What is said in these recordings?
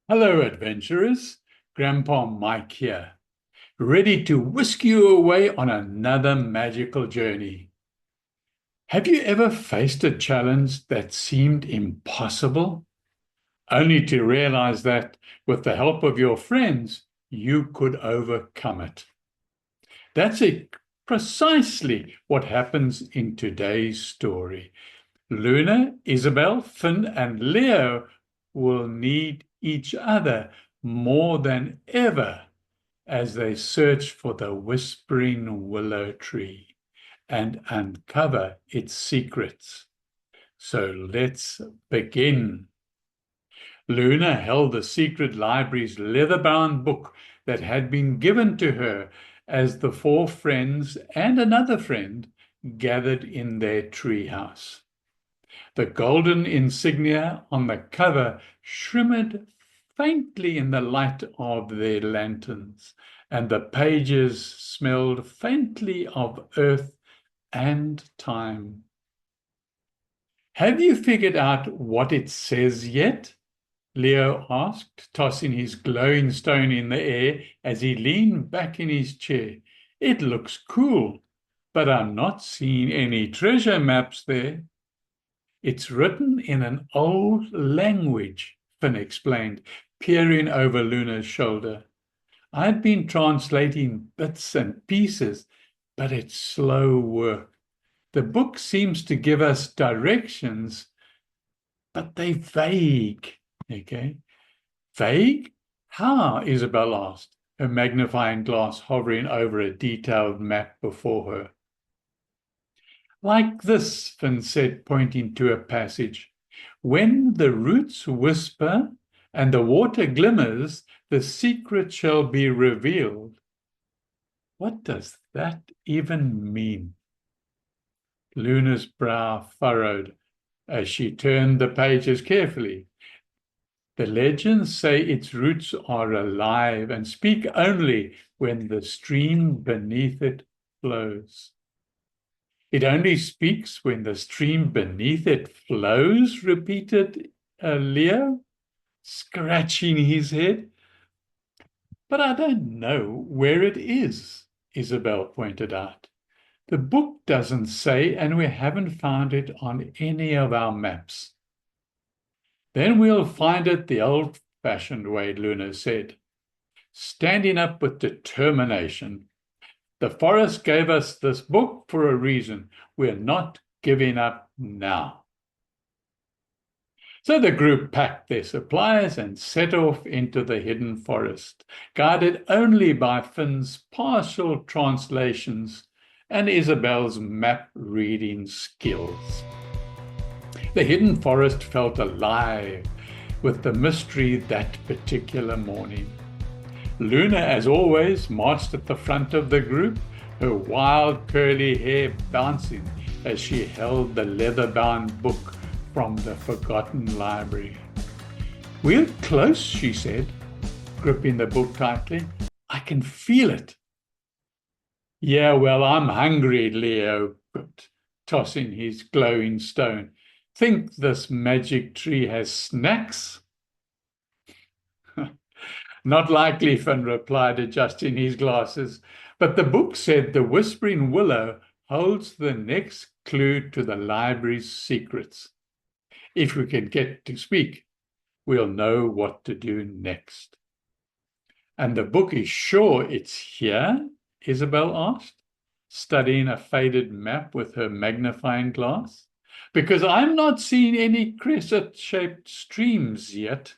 Hello, adventurers. Grandpa Mike here, ready to whisk you away on another magical journey. Have you ever faced a challenge that seemed impossible, only to realize that, with the help of your friends, you could overcome it? That's precisely what happens in today's story. Luna, Isabel, Finn, and Leo will need each other more than ever as they search for the Whispering Willow tree and uncover its secrets. So let's begin. Luna held the secret library's leather-bound book that had been given to her as the four friends and another friend gathered in their treehouse. The golden insignia on the cover shimmered faintly in the light of their lanterns, and the pages smelled faintly of earth and time. "Have you figured out what it says yet?" Leo asked, tossing his glowing stone in the air as he leaned back in his chair. "It looks cool, but I'm not seeing any treasure maps there." "It's written in an old language," Finn explained, peering over Luna's shoulder. "I've been translating bits and pieces, but it's slow work. The book seems to give us directions, but they're vague." Okay. "Vague? How?" Isabel asked, her magnifying glass hovering over a detailed map before her. "Like this," Finn said, pointing to a passage. "When the roots whisper and the water glimmers, the secret shall be revealed." What does that even mean? Luna's brow furrowed as she turned the pages carefully. "The legends say its roots are alive and speak only when the stream beneath it flows." "It only speaks when the stream beneath it flows," repeated Leo, scratching his head. "But I don't know where it is," Isabel pointed out. "The book doesn't say, and we haven't found it on any of our maps." "Then we'll find it the old-fashioned way," Luna said, standing up with determination. "The forest gave us this book for a reason. We're not giving up now." So the group packed their supplies and set off into the hidden forest, guided only by Finn's partial translations and Isabel's map-reading skills. The hidden forest felt alive with the mystery that particular morning. Luna, as always, marched at the front of the group, her wild curly hair bouncing as she held the leather-bound book from the forgotten library. "We're close," she said, gripping the book tightly. "I can feel it." "Yeah, well, I'm hungry," Leo quipped, tossing his glowing stone. "Think this magic tree has snacks?" "Not likely," Finn replied, adjusting his glasses. "But the book said the Whispering Willow holds the next clue to the library's secrets. If we can get to speak, we'll know what to do next." "And the book is sure it's here?" Isabel asked, studying a faded map with her magnifying glass. "Because I'm not seeing any crescent-shaped streams yet."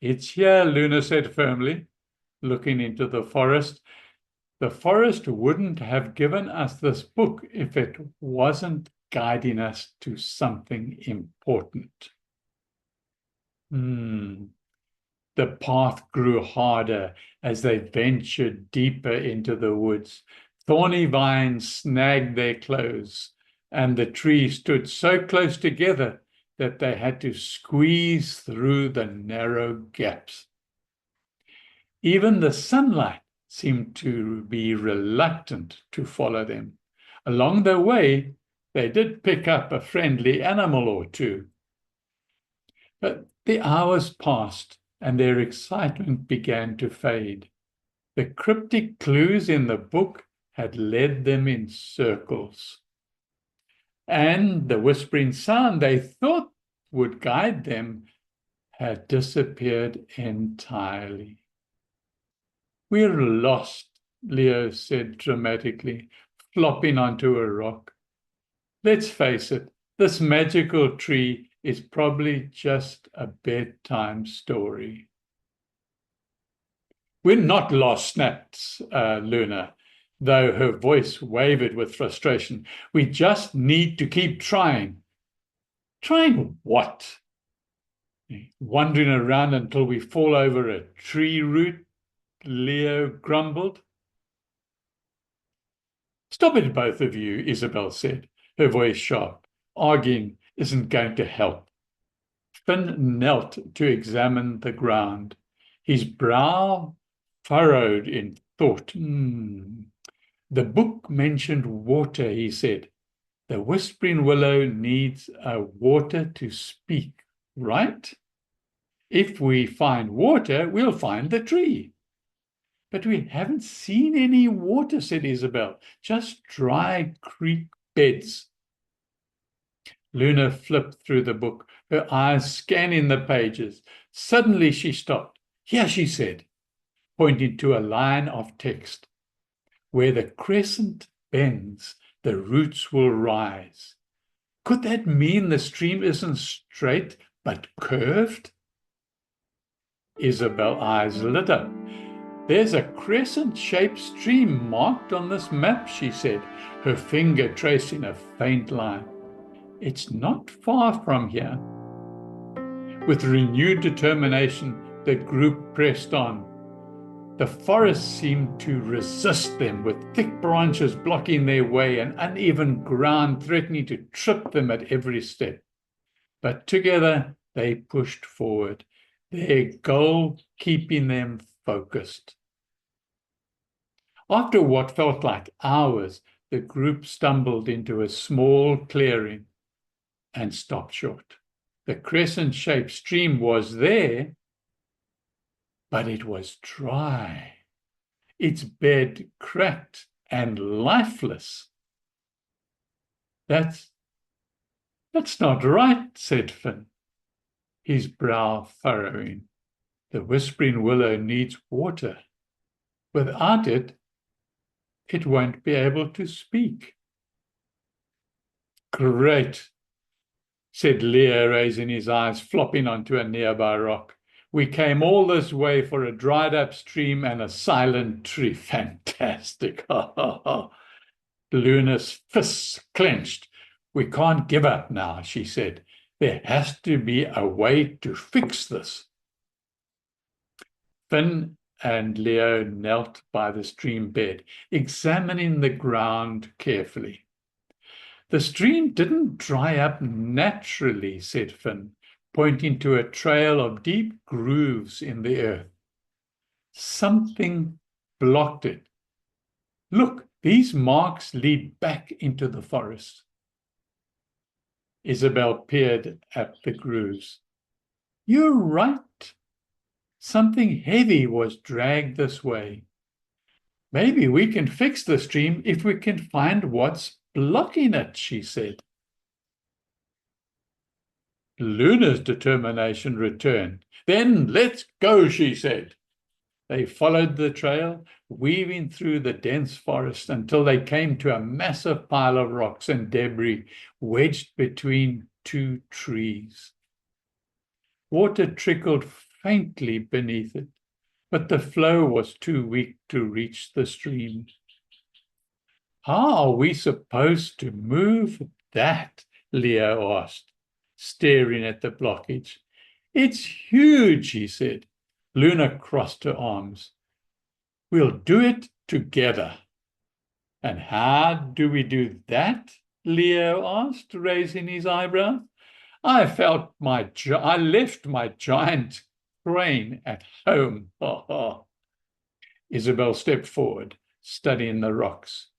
"It's here," Luna said firmly, looking into the forest. "The forest wouldn't have given us this book if it wasn't guiding us to something important." The path grew harder as they ventured deeper into the woods. Thorny vines snagged their clothes, and the trees stood so close together that they had to squeeze through the narrow gaps. Even the sunlight seemed to be reluctant to follow them. Along the way, they did pick up a friendly animal or two. But the hours passed, and their excitement began to fade. The cryptic clues in the book had led them in circles, and the whispering sound they thought would guide them had disappeared entirely. "We're lost," Leo said dramatically, flopping onto a rock. "Let's face it, this magical tree is probably just a bedtime story." "We're not lost," snapped Luna, though her voice wavered with frustration. "We just need to keep trying." "Trying what?" "Wandering around until we fall over a tree root," Leo grumbled. "Stop it, both of you," Isabel said, her voice sharp. "Arguing isn't going to help." Finn knelt to examine the ground, his brow furrowed in thought. The book mentioned water, he said. The Whispering Willow needs a water to speak, right? If we find water, we'll find the tree. "But we haven't seen any water," said Isabel. "Just dry creek beds." Luna flipped through the book, her eyes scanning the pages. Suddenly she stopped. "Here," she said, pointing to a line of text. "Where the crescent bends, the roots will rise." Could that mean the stream isn't straight, but curved? Isabel's eyes lit up. "There's a crescent-shaped stream marked on this map," she said, her finger tracing a faint line. "It's not far from here." With renewed determination, the group pressed on. The forest seemed to resist them, with thick branches blocking their way and uneven ground threatening to trip them at every step. But together they pushed forward, their goal keeping them focused. After what felt like hours, the group stumbled into a small clearing and stopped short. The crescent-shaped stream was there, but it was dry, its bed cracked and lifeless. That's not right," said Finn, his brow furrowing. "The Whispering Willow needs water. Without it, it won't be able to speak." "Great," said Leo, raising his eyes, flopping onto a nearby rock. "We came all this way for a dried-up stream and a silent tree. Fantastic." Luna's fists clenched. "We can't give up now," she said. "There has to be a way to fix this." Finn and Leo knelt by the stream bed, examining the ground carefully. "The stream didn't dry up naturally," said Finn, pointing to a trail of deep grooves in the earth. "Something blocked it. Look, these marks lead back into the forest." Isabel peered at the grooves. "You're right. Something heavy was dragged this way. Maybe we can fix the stream if we can find what's blocking it," she said. Luna's determination returned. "Then let's go," she said. They followed the trail, weaving through the dense forest until they came to a massive pile of rocks and debris wedged between two trees. Water trickled faintly beneath it, but the flow was too weak to reach the stream. "How are we supposed to move that?" Leo asked, staring at the blockage. "It's huge," he said. Luna crossed her arms. "We'll do it together." "And how do we do that?" Leo asked, raising his eyebrows. I left my giant crane at home." Isabel stepped forward, studying the rocks.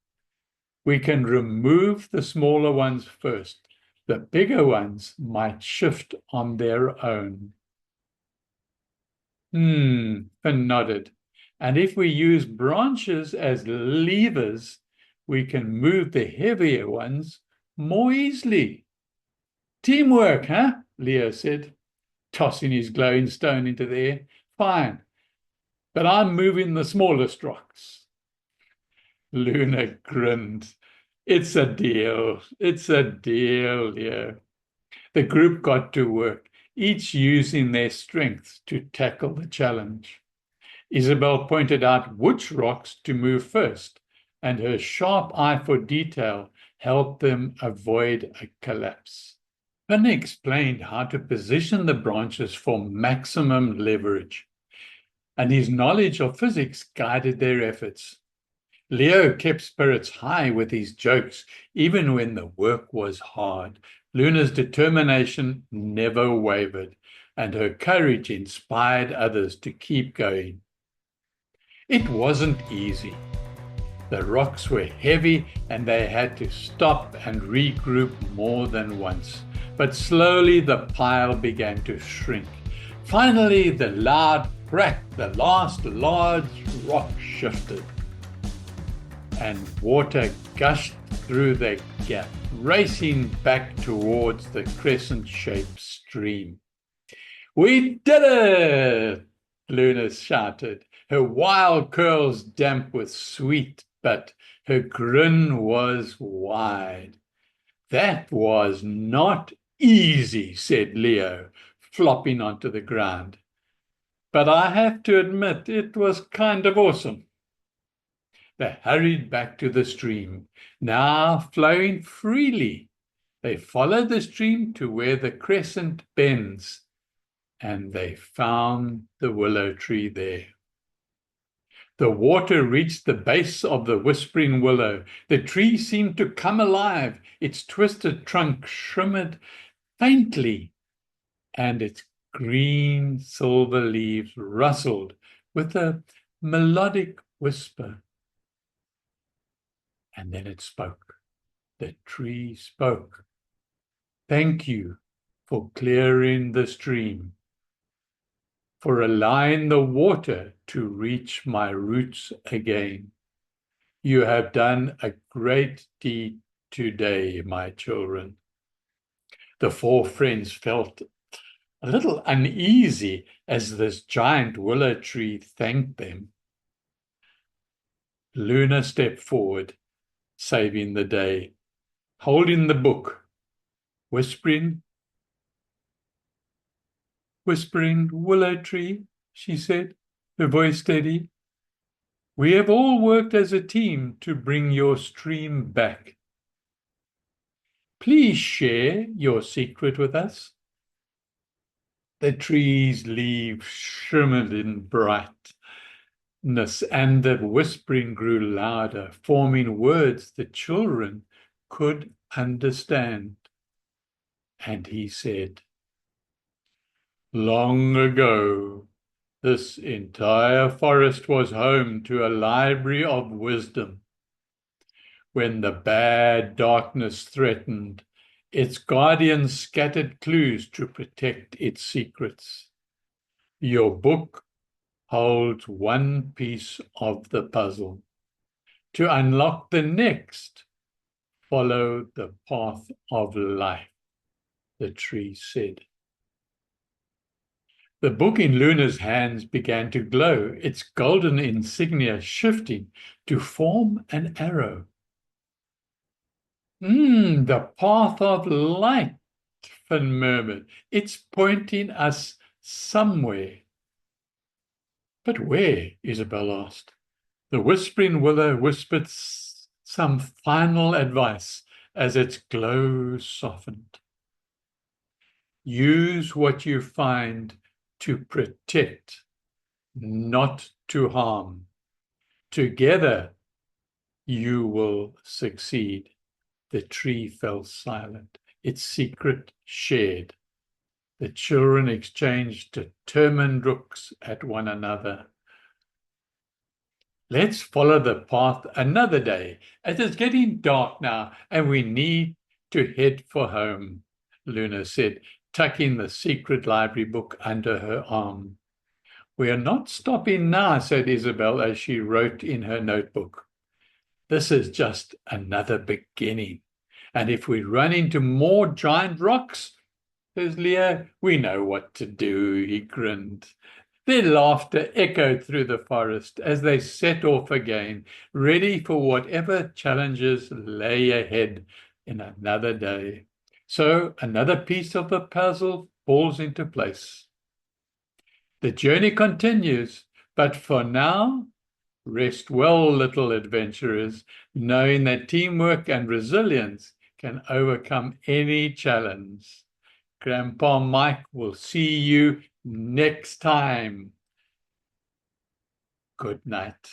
"We can remove the smaller ones first. The bigger ones might shift on their own." Finn nodded. And if we use branches as levers, we can move the heavier ones more easily. Teamwork, huh? Leo said, tossing his glowing stone into the air. Fine, but I'm moving the smallest rocks. Luna grinned. It's a deal. It's a deal, Leo. The group got to work, each using their strengths to tackle the challenge. Isabel pointed out which rocks to move first, and her sharp eye for detail helped them avoid a collapse. Finn explained how to position the branches for maximum leverage, and his knowledge of physics guided their efforts. Leo kept spirits high with his jokes, even when the work was hard. Luna's determination never wavered, and her courage inspired others to keep going. It wasn't easy. The rocks were heavy, and they had to stop and regroup more than once. But slowly the pile began to shrink. Finally, the loud crack, the last large rock shifted, and water gushed through the gap, racing back towards the crescent-shaped stream. We did it! Luna shouted, her wild curls damp with sweat, but her grin was wide. That was not easy, said Leo, flopping onto the ground. But I have to admit, it was kind of awesome. They hurried back to the stream, now flowing freely. They followed the stream to where the crescent bends, and they found the willow tree there. The water reached the base of the whispering willow. The tree seemed to come alive. Its twisted trunk shimmered faintly, and its green silver leaves rustled with a melodic whisper. And then it spoke. The tree spoke. Thank you for clearing the stream, for allowing the water to reach my roots again. You have done a great deed today, my children. The four friends felt a little uneasy as this giant willow tree thanked them. Luna stepped forward, saving the day, holding the book, whispering, willow tree, she said, her voice steady. We have all worked as a team to bring your stream back. Please share your secret with us. The tree's leaves shimmered in brightness, and the whispering grew louder, forming words the children could understand. And he said, long ago, this entire forest was home to a library of wisdom. When the bad darkness threatened, its guardians scattered clues to protect its secrets. Your book holds one piece of the puzzle. To unlock the next, follow the path of life, the tree said. The book in Luna's hands began to glow, its golden insignia shifting to form an arrow. The path of light, Finn murmured. It's pointing us somewhere. But where? Isabel asked. The whispering willow whispered some final advice as its glow softened. Use what you find to protect, not to harm. Together, you will succeed. The tree fell silent, its secret shared. The children exchanged determined looks at one another. Let's follow the path another day. It is getting dark now, and we need to head for home, Luna said, tucking the secret library book under her arm. "We are not stopping now," said Isabel as she wrote in her notebook. "This is just another beginning. And if we run into more giant rocks," says Leo, "we know what to do," he grinned. Their laughter echoed through the forest as they set off again, ready for whatever challenges lay ahead in another day. So another piece of the puzzle falls into place. The journey continues, but for now, rest well, little adventurers, knowing that teamwork and resilience can overcome any challenge. Grandpa Mike will see you next time. Good night.